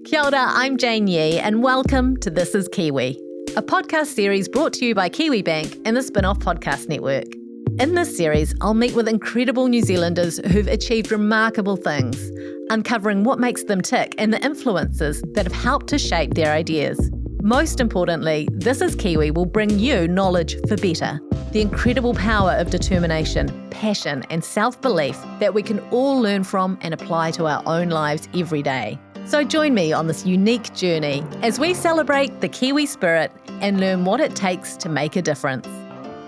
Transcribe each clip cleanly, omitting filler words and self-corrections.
Kia ora, I'm Jane Yee and welcome to This is Kiwi, a podcast series brought to you by Kiwibank and the Spinoff Podcast Network. In this series, I'll meet with incredible New Zealanders who've achieved remarkable things, uncovering what makes them tick and the influences that have helped to shape their ideas. Most importantly, This is Kiwi will bring you knowledge for better, the incredible power of determination, passion and self-belief that we can all learn from and apply to our own lives every day. So join me on this unique journey as we celebrate the Kiwi spirit and learn what it takes to make a difference.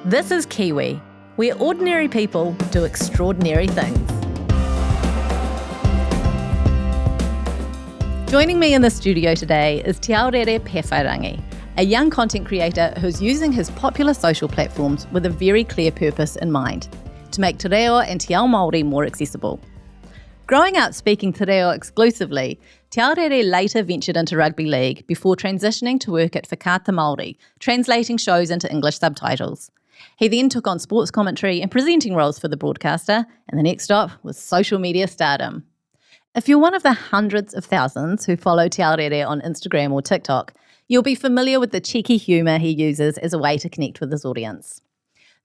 This is Kiwi, where ordinary people do extraordinary things. Joining me in the studio today is Aorere Pēwhairangi, a young content creator who's using his popular social platforms with a very clear purpose in mind, to make te reo and te ao Māori more accessible. Growing up speaking te reo exclusively, Aorere later ventured into rugby league before transitioning to work at Whakaata Māori, translating shows into English subtitles. He then took on sports commentary and presenting roles for the broadcaster, and the next stop was social media stardom. If you're one of the hundreds of thousands who follow Aorere on Instagram or TikTok, you'll be familiar with the cheeky humour he uses as a way to connect with his audience.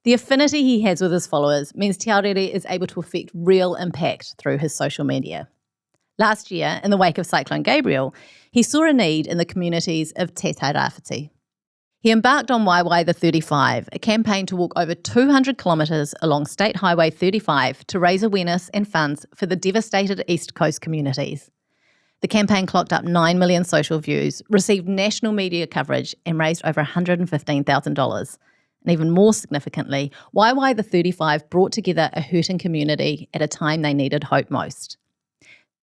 The affinity he has with his followers means Aorere is able to affect real impact through his social media. Last year, in the wake of Cyclone Gabriel, he saw a need in the communities of Te Rāwhiti. He embarked on Waiwai the 35, a campaign to walk over 200 kilometres along State Highway 35 to raise awareness and funds for the devastated East Coast communities. The campaign clocked up 9 million social views, received national media coverage and raised over $115,000. And even more significantly, Waiwai the 35 brought together a hurting community at a time they needed hope most.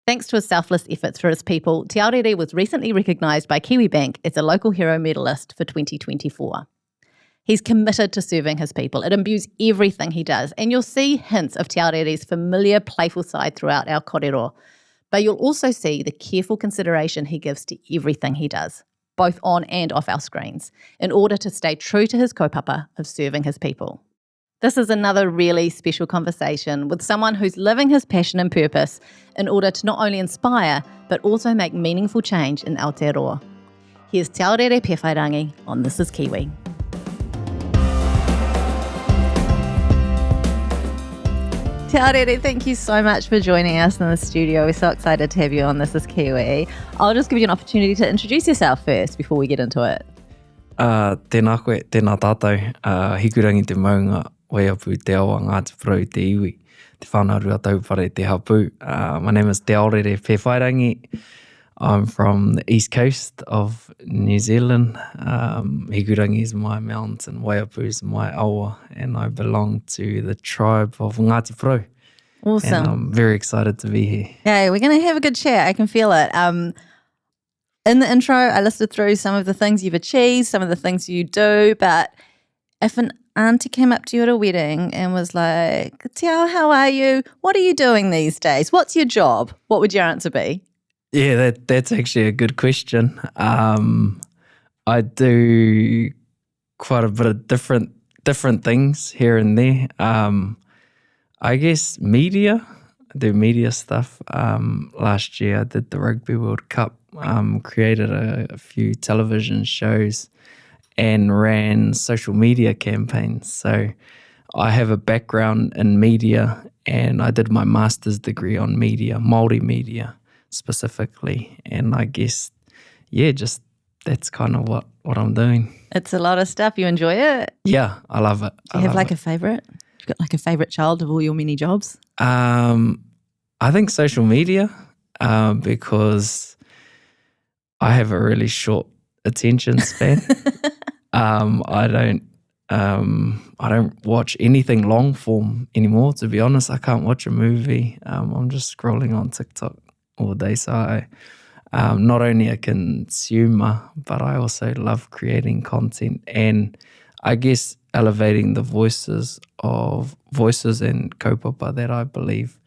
Thanks to his selfless efforts for his people, Aorere was recently recognised by Kiwibank as a local hero medalist for 2024. He's committed to serving his people. It imbues everything he does, and you'll see hints of Aorere's familiar, playful side throughout our kōrero. But you'll also see the careful consideration he gives to everything he does, both on and off our screens, in order to stay true to his kaupapa of serving his people. This is another really special conversation with someone who's living his passion and purpose in order to not only inspire, but also make meaningful change in Aotearoa. Here's Aorere Pēwhairangi on This is Kiwi. Aorere, thank you so much for joining us in the studio. We're so excited to have you on This is Kiwi. I'll just give you an opportunity to introduce yourself first before we get into it. Tēnā koe, tēnā tātou, hikurangi te maunga, waiapu te awa Ngāti Porou te iwi, te whānau rua taupare te hapu. My name is Aorere Pēwhairangi. I'm from the east coast of New Zealand. Hikurangi is my mountain, waiapu is my awa, and I belong to the tribe of Ngāti Porou. Awesome. And I'm very excited to be here. Yeah, we're going to have a good chat. I can feel it. In the intro, I listed through some of the things you've achieved, some of the things you do, but if an auntie came up to you at a wedding and was like, Te ao, how are you? What are you doing these days? What's your job? What would your answer be? Yeah, that's actually a good question. I do quite a bit of different things here and there. I guess media. I do media stuff. Last year I did the Rugby World Cup, created a few television shows and ran social media campaigns. So I have a background in media and I did my master's degree on media, Māori media specifically. And I guess, yeah, just that's kind of what I'm doing. It's a lot of stuff. You enjoy it? Yeah, I love it. Do you have like a favourite? You've got like a favourite child of all your many jobs? I think social media, because I have a really short attention span. I don't watch anything long form anymore, to be honest. I can't watch a movie. I'm just scrolling on TikTok all day. So I'm not only a consumer, but I also love creating content and I guess elevating the voices and kaupapa that I believe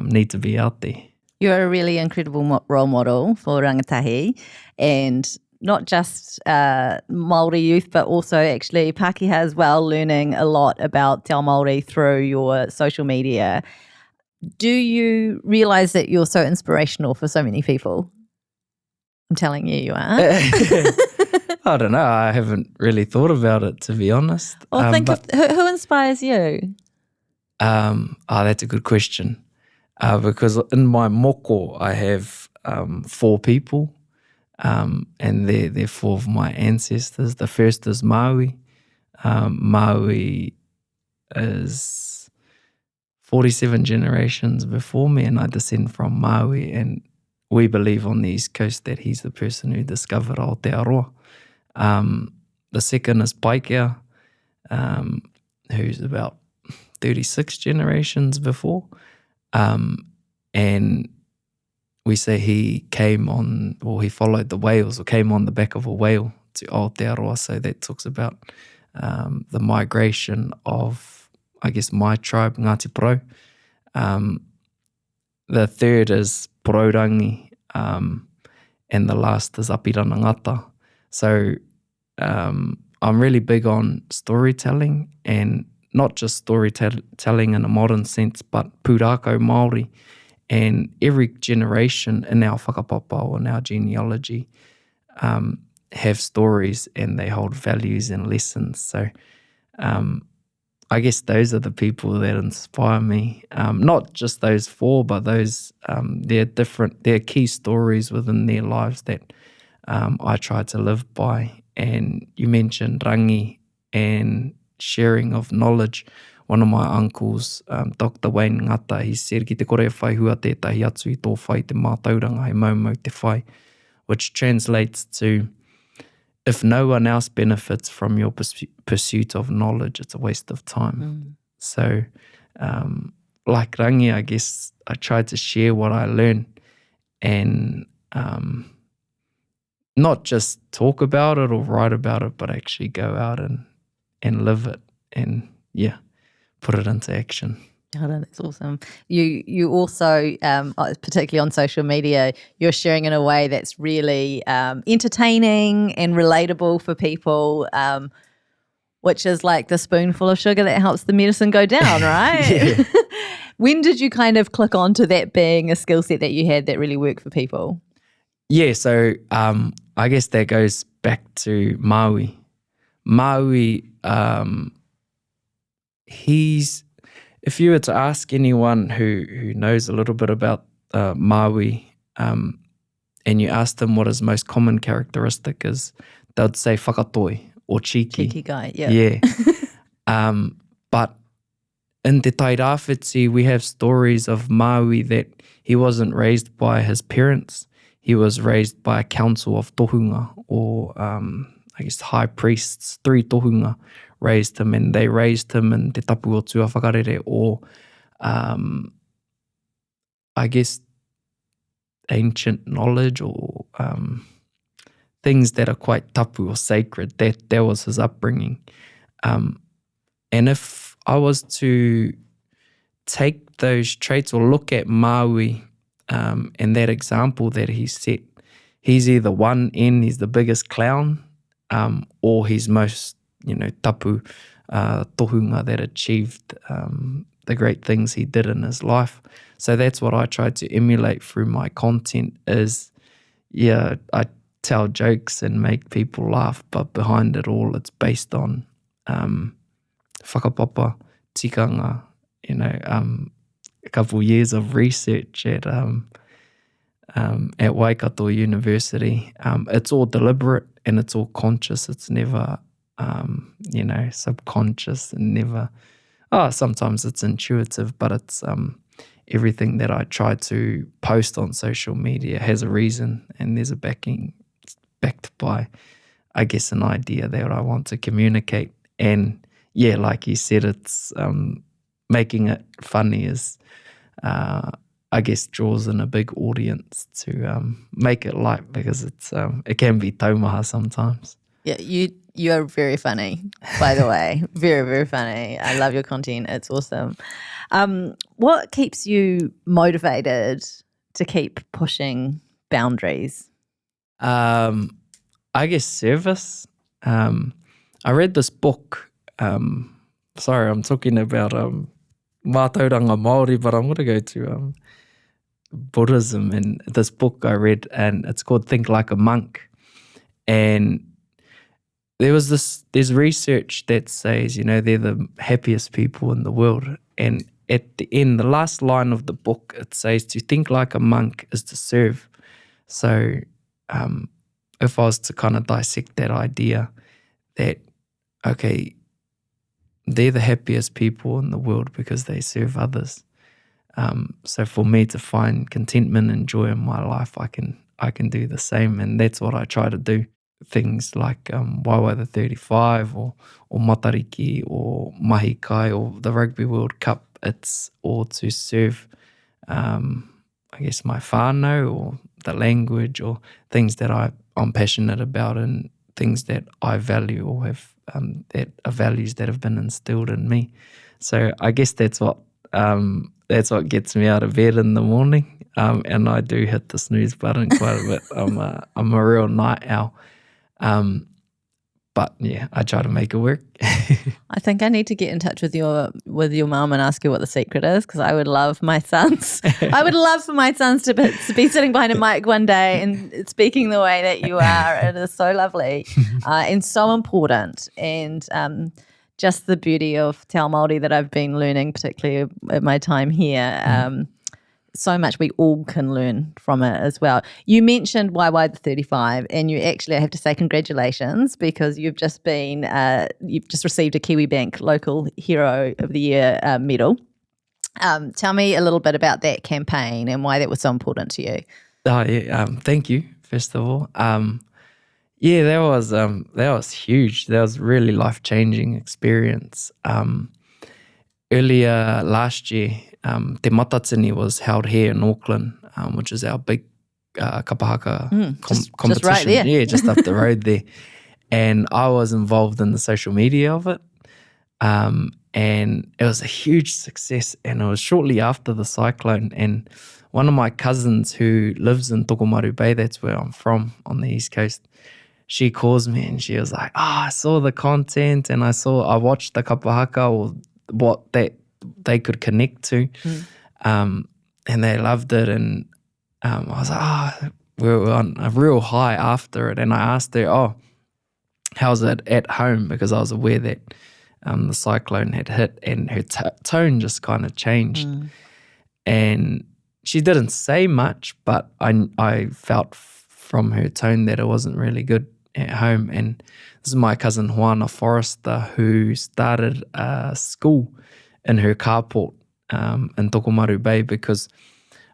need to be out there. You're a really incredible role model for rangatahi, and not just Māori youth, but also actually Pākehā as well, learning a lot about Te Ao Māori through your social media. Do you realise that you're so inspirational for so many people? I'm telling you, you are. I don't know. I haven't really thought about it, to be honest. Or think of who inspires you? That's a good question. Because in my moko, I have 4 people, and they're 4 of my ancestors. The first is Maui. Maui is 47 generations before me, and I descend from Maui, and we believe on the East Coast that he's the person who discovered Aotearoa. The second is Paikea, who's about 36 generations before. And we say he followed the whales, or came on the back of a whale to Aotearoa. So that talks about the migration of, I guess, my tribe, Ngāti Porou. The third is Poraurangi, and the last is Apirana Ngata. So I'm really big on storytelling, and not just storytelling in a modern sense, but pūrākau Māori. And every generation in our whakapapa or in our genealogy have stories, and they hold values and lessons. So I guess those are the people that inspire me. Not just those 4, but those they're key stories within their lives that I try to live by. And you mentioned rangi and sharing of knowledge. One of my uncles, Dr. Wayne Ngata, he said, ki te kore whai hua tētahi atu I tō whai te mātauranga hei maumau te whai, which translates to, if no one else benefits from your pursuit of knowledge, it's a waste of time. So, like rangi, I guess I try to share what I learn, and not just talk about it or write about it, but actually go out and live it, and put it into action. Oh, that's awesome. You also, particularly on social media, you're sharing in a way that's really entertaining and relatable for people, which is like the spoonful of sugar that helps the medicine go down, right? When did you kind of click onto that being a skill set that you had that really worked for people? Yeah, so I guess that goes back to Maui. Maui, if you were to ask anyone who knows a little bit about Maui, and you ask them what his most common characteristic is, they'd say whakatoi or cheeky. Cheeky guy, Yeah. But in Te Tai Rāwhiti, we have stories of Maui that he wasn't raised by his parents. He was raised by a council of tohunga, or I guess high priests. 3 tohunga raised him, and they raised him in te tapu o tua whakarere, or I guess ancient knowledge, or things that are quite tapu or sacred. That was his upbringing. And if I was to take those traits or look at Maui and that example that he set, he's either one end, he's the biggest clown, or he's most, tapu tohunga that achieved the great things he did in his life. So that's what I try to emulate through my content is, I tell jokes and make people laugh, but behind it all, it's based on whakapapa, tikanga, a couple years of research at Waikato University. It's all deliberate and it's all conscious. It's never, subconscious, and never, sometimes it's intuitive, but it's everything that I try to post on social media has a reason, and there's a backing. It's backed by, I guess, an idea that I want to communicate. And like you said, it's making it funny is, I guess, draws in a big audience to make it light, because it's it can be taumaha sometimes. Yeah, you are very funny, by the way. Very, very funny. I love your content. It's awesome. What keeps you motivated to keep pushing boundaries? I guess service. I read this book. Sorry, I'm talking about mātauranga Māori, but I'm going to go to Buddhism, and this book I read, and it's called Think Like a Monk. And there's research that says, they're the happiest people in the world. And at the end, the last line of the book, it says to think like a monk is to serve. So if I was to kind of dissect that idea that, okay, they're the happiest people in the world because they serve others. So for me to find contentment and joy in my life, I can do the same, and that's what I try to do. Things like Waiwai the 35 or Matariki or Mahi Kai or the Rugby World Cup, it's all to serve, I guess, my whānau or the language or things that I'm passionate about and things that I value or have that are values that have been instilled in me. So I guess that's what gets me out of bed in the morning, and I do hit the snooze button quite a bit. I'm a real night owl. But yeah, I try to make it work. I think I need to get in touch with your mum and ask her what the secret is, because I would love my sons. I would love for my sons to be sitting behind a mic one day and speaking the way that you are. It is so lovely and so important. And just the beauty of Te Ao Māori that I've been learning, particularly at my time here. So much we all can learn from it as well. You mentioned Waiwai the 35, and you actually, I have to say congratulations, because you've just received a Kiwibank Local Hero of the Year medal. Tell me a little bit about that campaign and why that was so important to you. Oh yeah, thank you first of all. Yeah, that was huge. That was really life-changing experience. Earlier last year, Te Matatini was held here in Auckland, which is our big kapahaka competition. Just right there. Yeah, just up the road there. And I was involved in the social media of it. And it was a huge success. And it was shortly after the cyclone. And one of my cousins who lives in Tokomaru Bay, that's where I'm from, on the East Coast, she calls me and she was like, I saw the content and I watched the kapahaka, or what they could connect to, and they loved it. And I was like, we were on a real high after it. And I asked her, how's it at home? Because I was aware that the cyclone had hit, and her tone just kind of changed. And she didn't say much, but I felt from her tone that it wasn't really good at home. And this is my cousin Juana Forrester, who started a school in her carport in Tokomaru Bay, because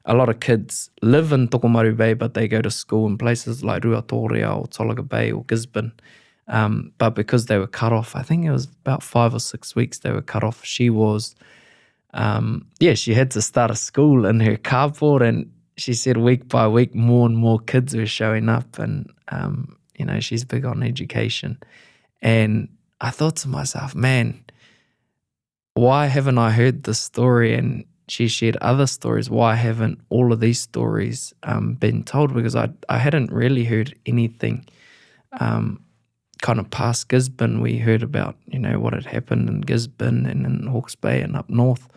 a lot of kids live in Tokomaru Bay, but they go to school in places like Ruatoria or Tolaga Bay or Gisborne. But because they were cut off, I think it was about 5 or 6 weeks they were cut off, she was, she had to start a school in her carport. And she said week by week more and more kids were showing up, and she's big on education. And I thought to myself, man, why haven't I heard this story? And she shared other stories. Why haven't all of these stories been told? Because I hadn't really heard anything kind of past Gisborne. We heard about, what had happened in Gisborne and in Hawke's Bay and up north.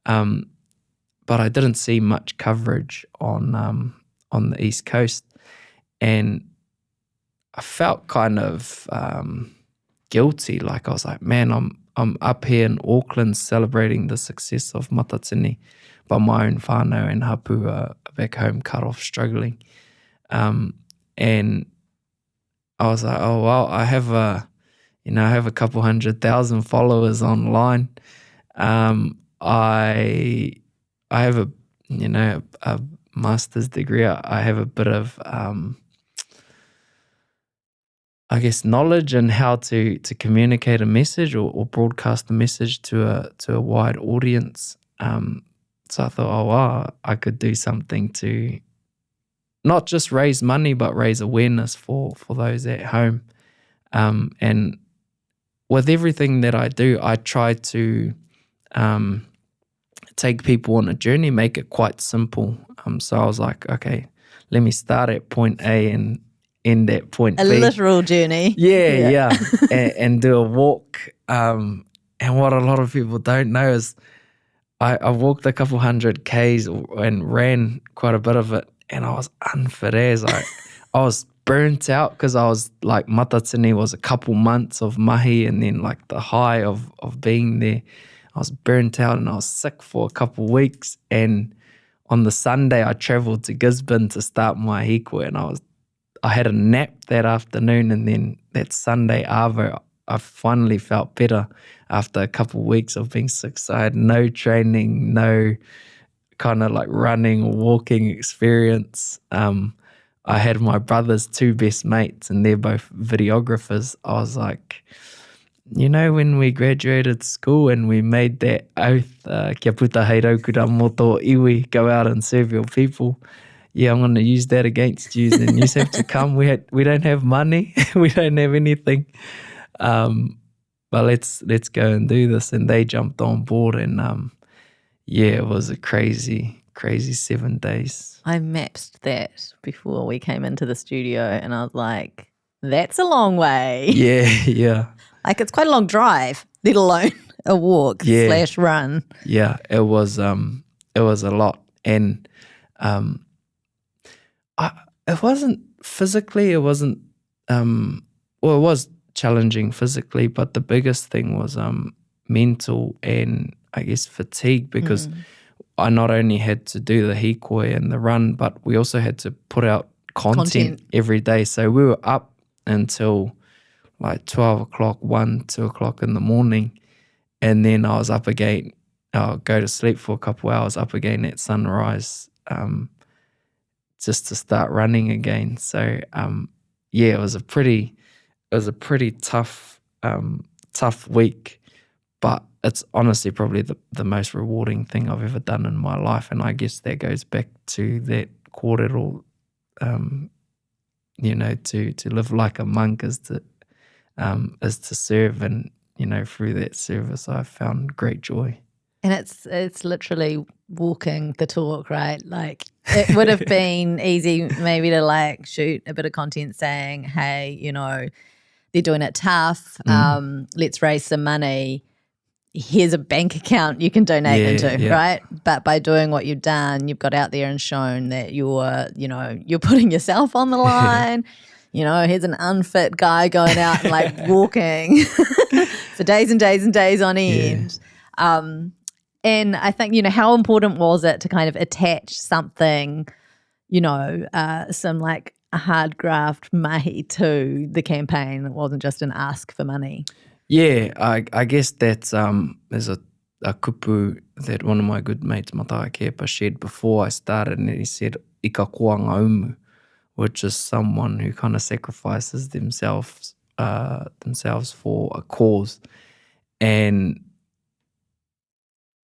But I didn't see much coverage on the East Coast. And I felt kind of guilty. Like I was like, man, I'm up here in Auckland celebrating the success of Matatini, but my own whānau and hapu are back home cut off, struggling. And I was like, oh well, I have a couple 100,000 followers online. I have a master's degree. I have a bit of I guess knowledge and how to communicate a message or broadcast a message to a wide audience. So I thought, oh wow, I could do something to not just raise money, but raise awareness for those at home. And with everything that I do, I try to take people on a journey, make it quite simple. So I was like, okay, let me start at point A and end at point B. A literal journey. Yeah. and do a walk. And what a lot of people don't know is I walked a couple 100 Ks and ran quite a bit of it, and I was unfit as. I was burnt out because I was like, matatini was a couple months of mahi, and then like the high of being there. I was burnt out and I was sick for a couple weeks, and on the Sunday I travelled to Gisborne to start my hikoi, and I had a nap that afternoon, and then that Sunday arvo, I finally felt better after a couple of weeks of being sick. So I had no training, no kind of like running or walking experience. I had my brother's two best mates, and they're both videographers. I was like, when we graduated school and we made that oath, kia puta hei raukura mō tō iwi, go out and serve your people. Yeah, I'm going to use that against you, and you have to come. We don't have money, we don't have anything. But let's go and do this. And they jumped on board, and it was a crazy 7 days. I mapped that before we came into the studio, and I was like, that's a long way. Yeah. Like, it's quite a long drive, let alone a walk / run. Yeah, it was a lot. And it wasn't physically, it wasn't it was challenging physically, but the biggest thing was mental and I guess fatigue, because I not only had to do the hikoi and the run, but we also had to put out content every day. So we were up until like 12 o'clock, 2 o'clock in the morning, and then I was up again. I'll go to sleep for a couple hours, up again at sunrise, just to start running again. So it was a pretty tough week, but it's honestly probably the most rewarding thing I've ever done in my life. And I guess that goes back to that kōrero, to live like a monk is to serve, and through that service I found great joy. And it's literally walking the talk, right? Like, it would have been easy maybe to like shoot a bit of content saying, hey, they're doing it tough, let's raise some money, here's a bank account you can donate into, right? But by doing what you've done, you've got out there and shown that you're putting yourself on the line. Here's an unfit guy going out and like walking for days and days and days on end. And I think, how important was it to kind of attach something, some like a hard graft mahi to the campaign? It wasn't just an ask for money. Yeah, I guess that's there's a kupu that one of my good mates, Mataha Kepa, shared before I started, and he said, ika koanga umu, which is someone who kind of sacrifices themselves for a cause. And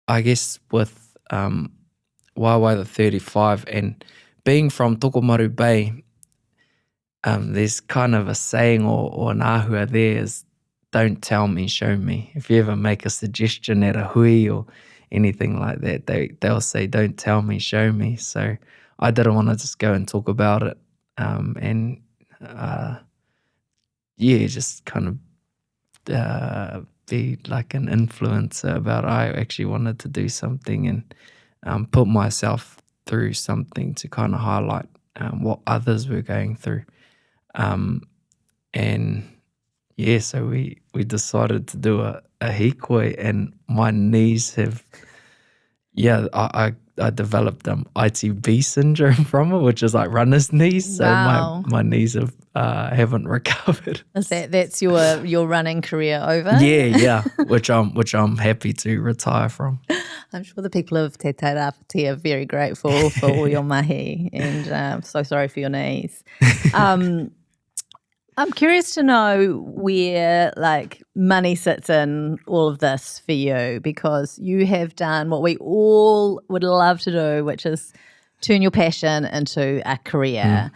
I guess with Waiwai the 35 and being from Tokomaru Bay, there's kind of a saying or an ahua there is, don't tell me, show me. If you ever make a suggestion at a hui or anything like that, they'll say, don't tell me, show me. So I didn't want to just go and talk about it, just kind of be like an influencer about it. I actually wanted to do something and put myself through something to kind of highlight what others were going through. So we decided to do a hikoi, and my knees have, I developed ITB syndrome from it, which is like runner's knees. Wow. So my knees haven't recovered. Is that's your running career over? Yeah, which I'm happy to retire from. I'm sure the people of Te Tairāwhiti are very grateful for all your mahi, and I'm so sorry for your knees. I'm curious to know where like money sits in all of this for you, because you have done what we all would love to do, which is turn your passion into a career.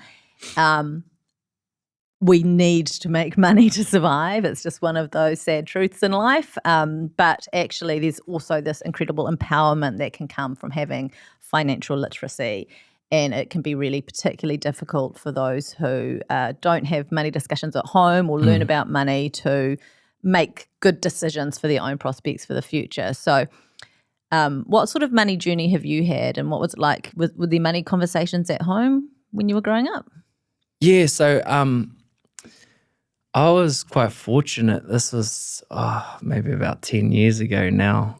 We need to make money to survive. It's just one of those sad truths in life. But actually there's also this incredible empowerment that can come from having financial literacy. And it can be really particularly difficult for those who don't have money discussions at home or learn about money to make good decisions for their own prospects for the future. So What sort of money journey have you had, and what was it like? Were there money conversations at home when you were growing up? Yeah, so I was quite fortunate. This was maybe about 10 years ago now.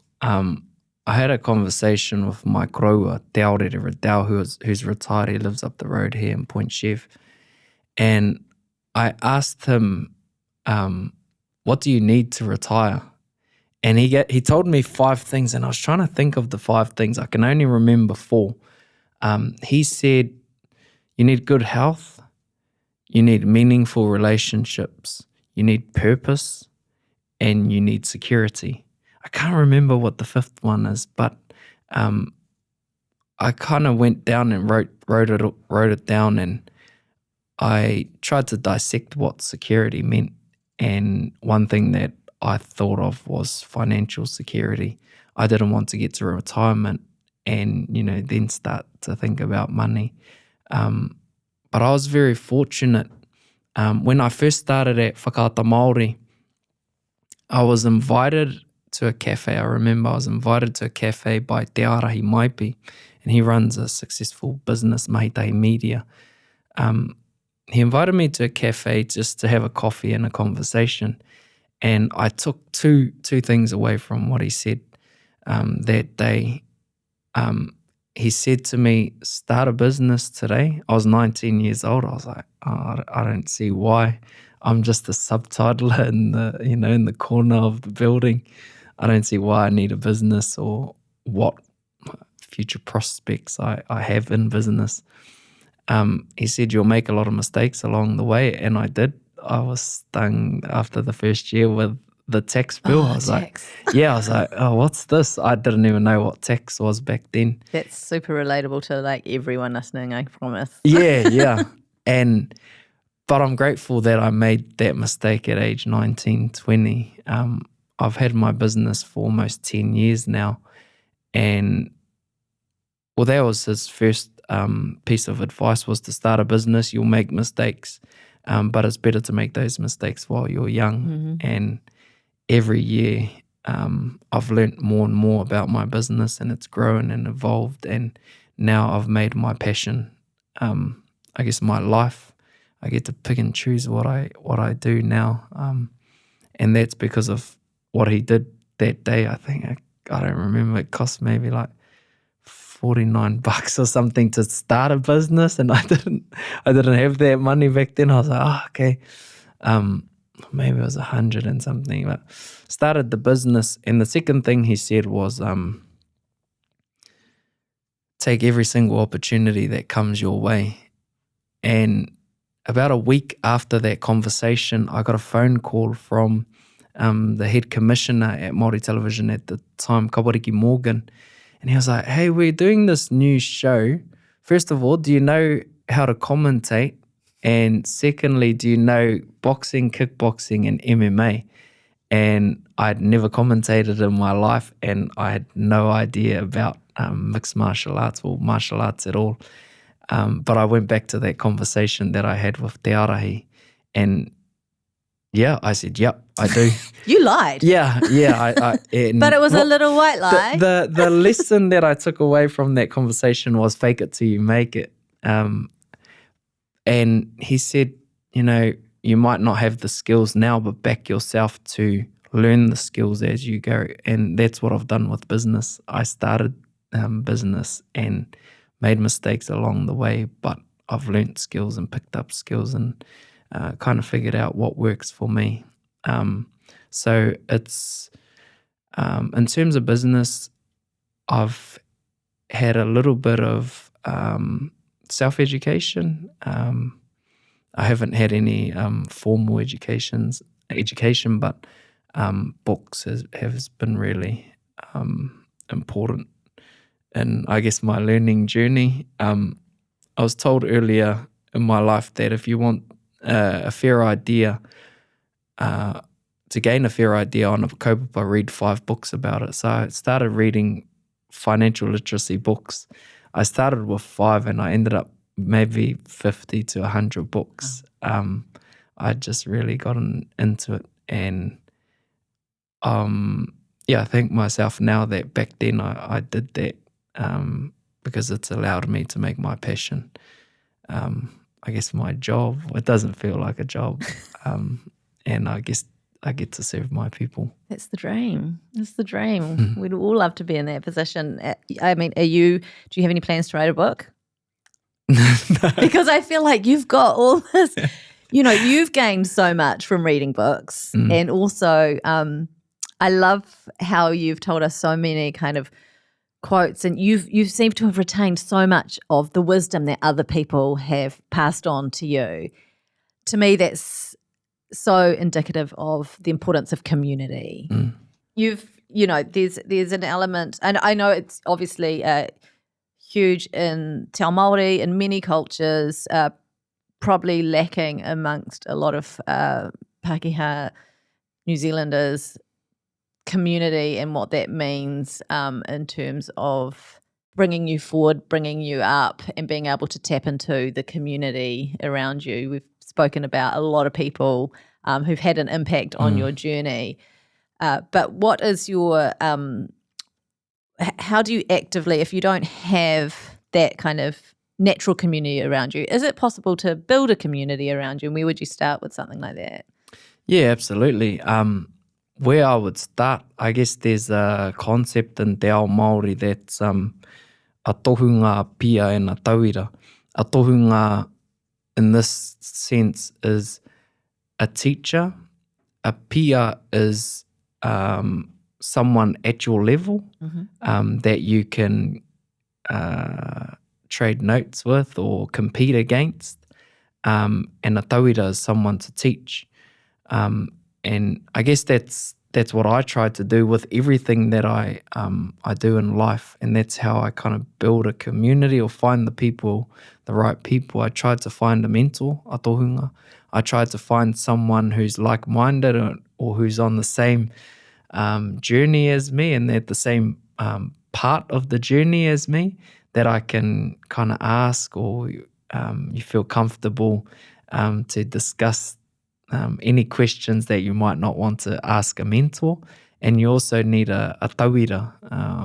I had a conversation with my koroua, Te Aorere, who's retired. He lives up the road here in Point Chef. And I asked him, what do you need to retire? And he told me 5 things, and I was trying to think of the 5 things. I can only remember 4. He said, you need good health, you need meaningful relationships, you need purpose, and you need security. I can't remember what the 5th one is, but I kind of went down and wrote it down, and I tried to dissect what security meant. And one thing that I thought of was financial security. I didn't want to get to retirement and, then start to think about money. But I was very fortunate. When I first started at Whakaata Māori, I was invited to a cafe. I remember I was invited to a cafe by Te Arahi Maipi, and he runs a successful business, Mahitahi Media. He invited me to a cafe just to have a coffee and a conversation. And I took two things away from what he said that day. He said to me, start a business today. I was 19 years old. I was like, I don't see why. I'm just a subtitler in the corner of the building. I don't see why I need a business or what future prospects I have in business. He said, you'll make a lot of mistakes along the way. And I did. I was stung after the first year with the tax bill. I was like, oh, what's this? I didn't even know what tax was back then. That's super relatable to like everyone listening, I promise. Yeah. But I'm grateful that I made that mistake at age 19, 20. I've had my business for almost 10 years now. And well, that was his first piece of advice, was to start a business. You'll make mistakes, but it's better to make those mistakes while you're young. Mm-hmm. And every year I've learnt more and more about my business, and it's grown and evolved. And now I've made my passion, I guess, my life. I get to pick and choose what I do now. And that's because of what he did that day. I think, I don't remember, it cost maybe like $49 or something to start a business, and I didn't have that money back then. I was like, okay, maybe it was 100 and something, but started the business. And the second thing he said was, take every single opportunity that comes your way. And about a week after that conversation, I got a phone call from the head commissioner at Māori Television at the time, Kawariki Morgan. And he was like, hey, we're doing this new show. First of all, do you know how to commentate? And secondly, do you know boxing, kickboxing, and MMA? And I'd never commentated in my life, and I had no idea about mixed martial arts or martial arts at all. But I went back to that conversation that I had with Te Arahi, and I said, yep, I do. You lied. Yeah. But it was a little white lie. The lesson that I took away from that conversation was fake it till you make it. And he said, you might not have the skills now, but back yourself to learn the skills as you go. And that's what I've done with business. I started business and made mistakes along the way, but I've learnt skills and picked up skills and kind of figured out what works for me. So it's, in terms of business, I've had a little bit of self-education. I haven't had any formal education, but books has been really important in, I guess, my learning journey. I was told earlier in my life that if you want a fair idea, to gain a fair idea on a kaupapa, read 5 books about it. So I started reading financial literacy books. I started with 5 and I ended up maybe 50 to 100 books. I just really gotten into it, and I thank myself now that back then I did that because it's allowed me to make my passion, I guess, my job. It doesn't feel like a job. And I guess I get to serve my people. That's the dream. That's the dream. We'd all love to be in that position. I mean, do you have any plans to write a book? No. Because I feel like you've got all this, you've gained so much from reading books. And also, I love how you've told us so many kind of quotes, and you seem to have retained so much of the wisdom that other people have passed on to you. To me, that's so indicative of the importance of community. There's an element, and I know it's obviously huge in Te Ao Māori, in many cultures, probably lacking amongst a lot of Pākehā New Zealanders, community and what that means in terms of bringing you forward, bringing you up, and being able to tap into the community around you. We've spoken about a lot of people who've had an impact on your journey. But what is your how do you actively, if you don't have that kind of natural community around you, is it possible to build a community around you? And where would you start with something like that? Yeah, absolutely. Where I would start, I guess there's a concept in Te Ao Māori that's a tohunga pia and a tauira. A tohunga in this sense is a teacher. A pia is someone at your level that you can trade notes with or compete against. And a tauira is someone to teach. And I guess that's what I try to do with everything that I do in life, and that's how I kind of build a community or find the right people. I try to find a mentor, a tohunga. I try to find someone who's like-minded or who's on the same journey as me, and they're the same part of the journey as me, that I can kind of ask, or you feel comfortable to discuss any questions that you might not want to ask a mentor. And you also need a tauira,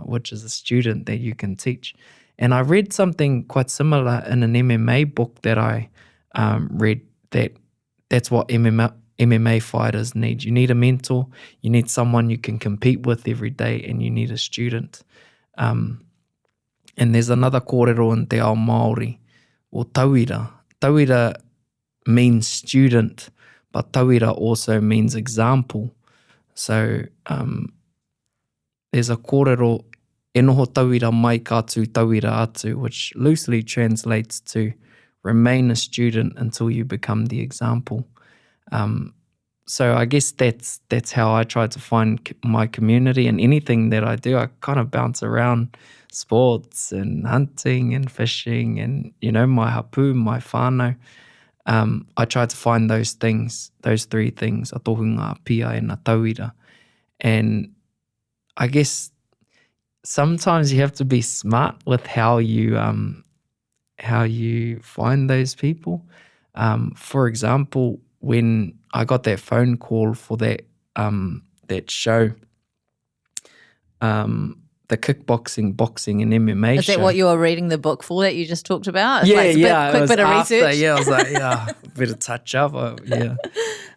which is a student that you can teach. And I read something quite similar in an MMA book that I read, that's what MMA fighters need. You need a mentor, you need someone you can compete with every day, and you need a student. And there's another kōrero in Te Ao Māori, or tauira. Tauira means student, but tauira also means example. So there's a kōrero, e noho tauira mai ka tū tauira atu, which loosely translates to remain a student until you become the example. So I guess that's how I try to find my community. And anything that I do, I kind of bounce around sports and hunting and fishing and, my hapu, my whānau. I try to find those things, those three things, a tohunga, a pia, and a tauira. And I guess sometimes you have to be smart with how you find those people. For example, when I got that phone call for that show, the kickboxing, boxing, and MMA show. Is that what you were reading the book for that you just talked about? It's quick bit of research. Yeah, I was like, bit of touch up.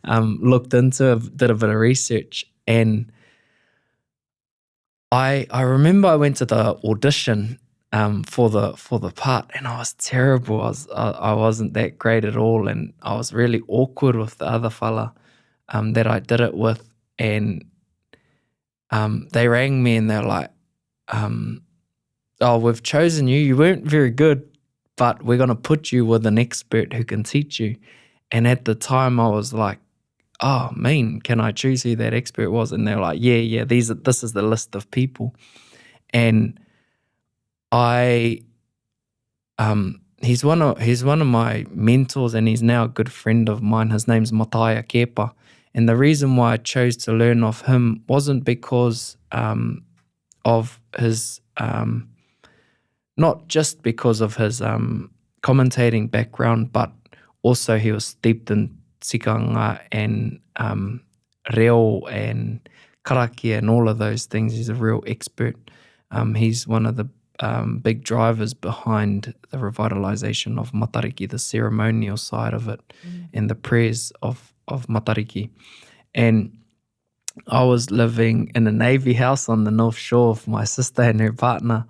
Looked into it, did a bit of research, and I remember I went to the audition for the part, and I was terrible. I wasn't that great at all, and I was really awkward with the other fella that I did it with, and they rang me and they're like, we've chosen you. You weren't very good, but we're going to put you with an expert who can teach you. And at the time I was like, oh man, can I choose who that expert was? And they're like, yeah, this is the list of people. And he's one of my mentors, and he's now a good friend of mine. His name's Mataya Kepa. And the reason why I chose to learn off him wasn't because of his, not just because of his commentating background, but also he was steeped in tikanga and reo and karakia and all of those things. He's a real expert. He's one of the big drivers behind the revitalisation of matariki, the ceremonial side of it, and the prayers of matariki. And I was living in a Navy house on the North Shore with my sister and her partner,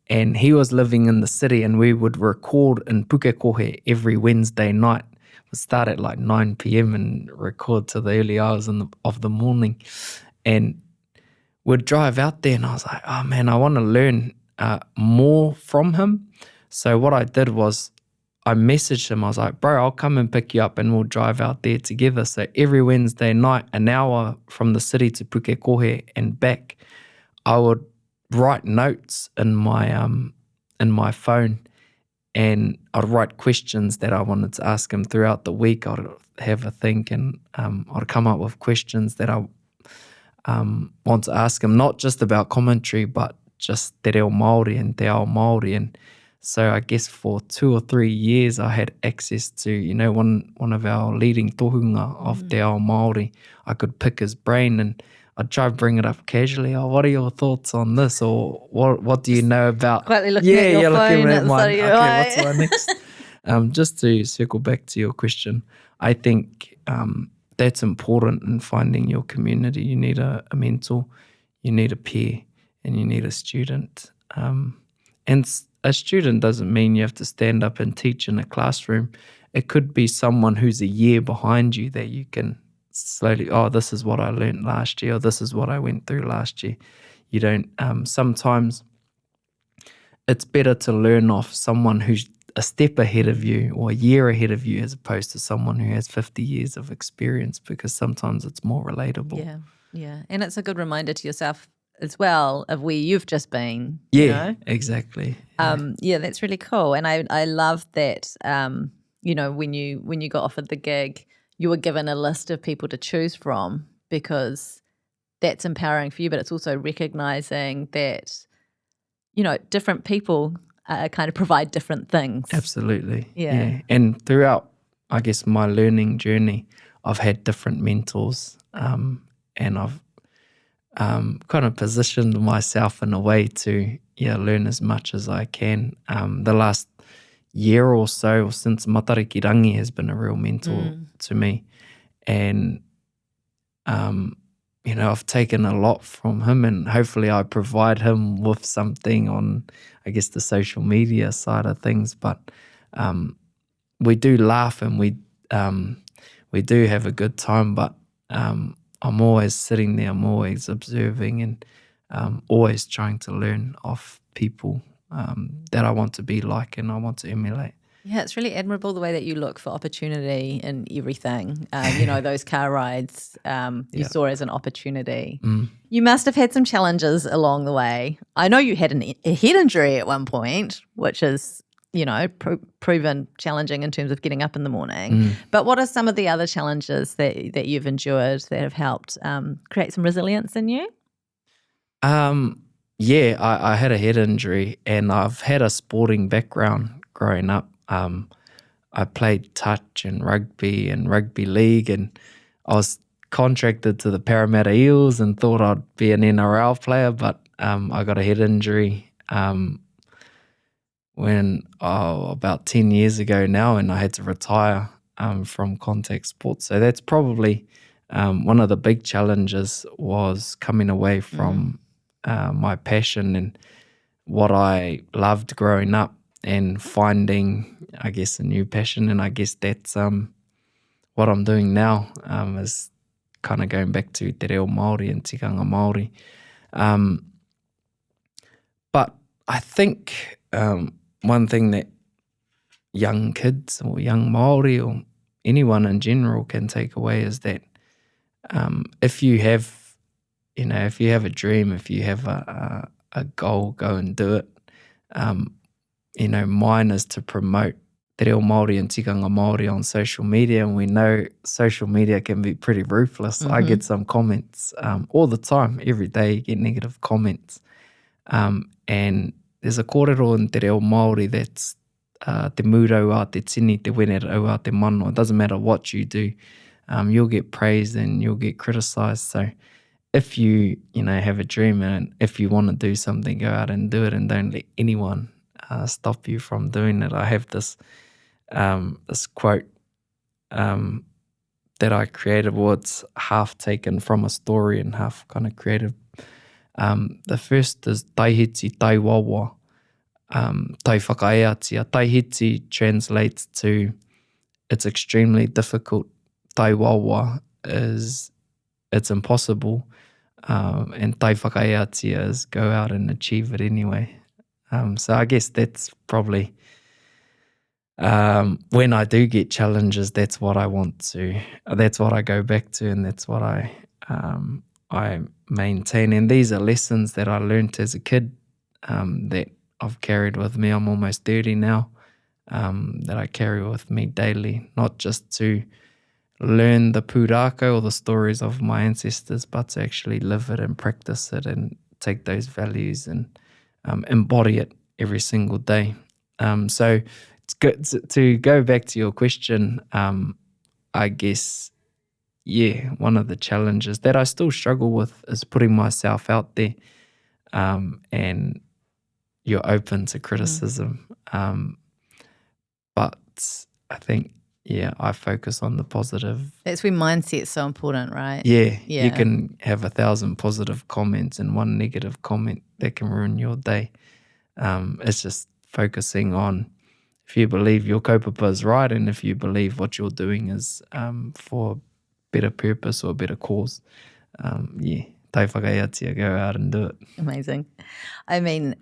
and he was living in the city, and we would record in Pukekohe every Wednesday night. We'd start at like 9 p.m. and record to the early hours of the morning. And we'd drive out there, and I was like, oh man, I want to learn more from him. So what I did was I messaged him. I was like, bro, I'll come and pick you up and we'll drive out there together. So every Wednesday night, an hour from the city to Pukekohe and back, I would write notes in my phone, and I'd write questions that I wanted to ask him throughout the week. I'd have a think, and I'd come up with questions that I want to ask him, not just about commentary, but just te reo Māori and te ao Māori. And so I guess for 2 or 3 years I had access to, one of our leading tohunga of te ao Māori. I could pick his brain, and I'd try to bring it up casually. Oh, what are your thoughts on this? Or what do you know about... Quietly looking at your phone at the side of your eye. Okay, what's my next? Just to circle back to your question, I think that's important in finding your community. You need a mentor, you need a peer, and you need a student. And a student doesn't mean you have to stand up and teach in a classroom. It could be someone who's a year behind you that you can slowly, oh, this is what I learned last year, or this is what I went through last year. You don't, sometimes it's better to learn off someone who's a step ahead of you or a year ahead of you as opposed to someone who has 50 years of experience, because sometimes it's more relatable. Yeah. And it's a good reminder to yourself as well of where you've just been. Exactly. That's really cool. And I love that, when you got offered the gig, you were given a list of people to choose from, because that's empowering for you, but it's also recognizing that, different people kind of provide different things. Absolutely. Yeah. And throughout, I guess, my learning journey, I've had different mentors, and I've kind of positioned myself in a way to learn as much as I can. The last year or so, since Matariki Rangi has been a real mentor to me, and I've taken a lot from him, and hopefully I provide him with something on, I guess, the social media side of things. But we do laugh, and we do have a good time, but I'm always sitting there, I'm always observing, and always trying to learn off people that I want to be like and I want to emulate. Yeah, it's really admirable the way that you look for opportunity in everything. Those car rides you saw as an opportunity. You must have had some challenges along the way. I know you had a head injury at one point, which is, proven challenging in terms of getting up in the morning. But what are some of the other challenges that you've endured that have helped create some resilience in you? I had a head injury, and I've had a sporting background growing up. I played touch and rugby league, and I was contracted to the Parramatta Eels and thought I'd be an NRL player, but I got a head injury about 10 years ago now, and I had to retire from contact sports. So that's probably one of the big challenges, was coming away from my passion and what I loved growing up, and finding, I guess, a new passion. And I guess that's what I'm doing now, is kind of going back to te reo Māori and tikanga Māori. But I think one thing that young kids or young Māori or anyone in general can take away is that if you have a dream, if you have a goal, go and do it. Mine is to promote te reo Māori and tikanga Māori on social media, and we know social media can be pretty ruthless. I get some comments all the time, every day you get negative comments. And there's a kōrero in te reo Māori that's te mūrau a te tini, te wenera au a te mano. It doesn't matter what you do, you'll get praised and you'll get criticised. So if you have a dream and if you want to do something, go out and do it, and don't let anyone stop you from doing it. I have this this quote that I created. Well, it's half taken from a story and half kind of creative. The first is taihiti tai wawa, tai whakaeatia. Taihiti translates to it's extremely difficult. Tai wawa is it's impossible. And tai whakaeatia is go out and achieve it anyway. So I guess that's probably when I do get challenges, that's what I go back to, and that's what I maintain. And these are lessons that I learned as a kid that I've carried with me. I'm almost 30 now, that I carry with me daily, not just to learn the pūrākau or the stories of my ancestors, but to actually live it and practice it and take those values and embody it every single day. So it's good to go back to your question. I guess, one of the challenges that I still struggle with is putting myself out there, and you're open to criticism. But I think, I focus on the positive. That's where mindset's so important, right? Yeah. You can have 1,000 positive comments and one negative comment that can ruin your day. It's just focusing on if you believe your kaupapa is right, and if you believe what you're doing is for a better purpose or a better cause. Tai whakaiatia, go out and do it. Amazing. I mean,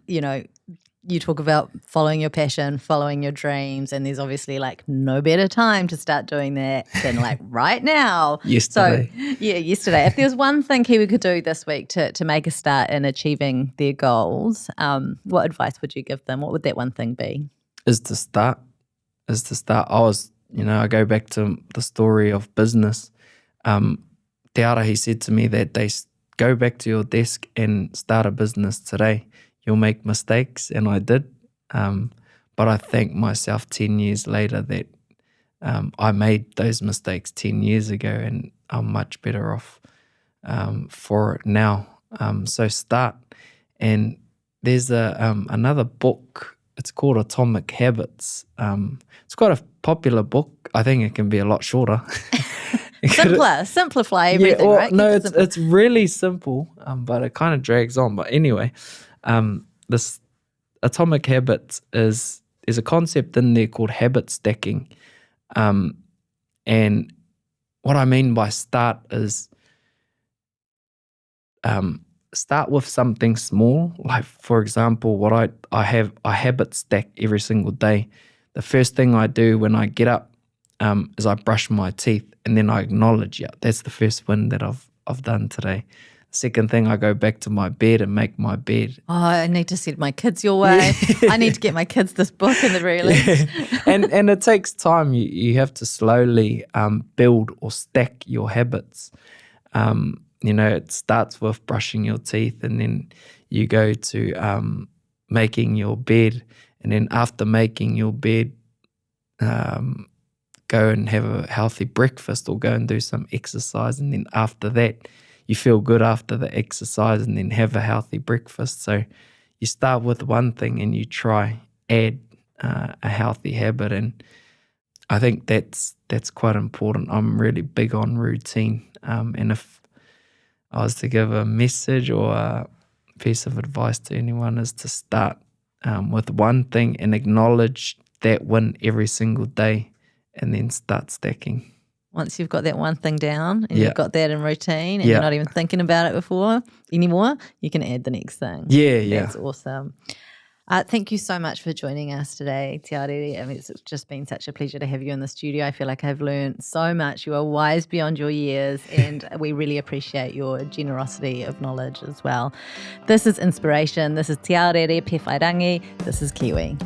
you talk about following your passion, following your dreams, and there's obviously no better time to start doing that than right now. Yesterday. So, yesterday. If there's one thing Kiwi could do this week to make a start in achieving their goals, what advice would you give them? What would that one thing be? Is to start. I go back to the story of business. Te ara, he said to me that they go back to your desk and start a business today. You'll make mistakes, and I did. But I thank myself 10 years later that I made those mistakes 10 years ago, and I'm much better off for it now. So start. And there's another book. It's called Atomic Habits. It's quite a popular book. I think it can be a lot shorter. Simplify everything, right? No, it's really simple, but it kind of drags on. But anyway, this Atomic Habits is a concept in there called habit stacking. And what I mean by start is start with something small. Like, for example, what I habit stack every single day. The first thing I do when I get up is I brush my teeth, and then I acknowledge, that's the first win that I've done today. Second thing, I go back to my bed and make my bed. Oh, I need to send my kids your way. I need to get my kids this book in the very least. And it takes time. You have to slowly build or stack your habits. It starts with brushing your teeth, and then you go to making your bed. And then after making your bed, go and have a healthy breakfast or go and do some exercise. And then after that, you feel good after the exercise, and then have a healthy breakfast. So you start with one thing and you try add a healthy habit. And I think that's quite important. I'm really big on routine. And if I was to give a message or a piece of advice to anyone, is to start with one thing and acknowledge that win every single day, and then start stacking. Once you've got that one thing down and you've got that in routine, and you're not even thinking about it anymore, you can add the next thing. That's awesome. Thank you so much for joining us today, Te Aorere. I mean, it's just been such a pleasure to have you in the studio. I feel like I've learned so much. You are wise beyond your years, and we really appreciate your generosity of knowledge as well. This is Inspiration. This is Te Aorere Pēwhairangi. This is Kiwi.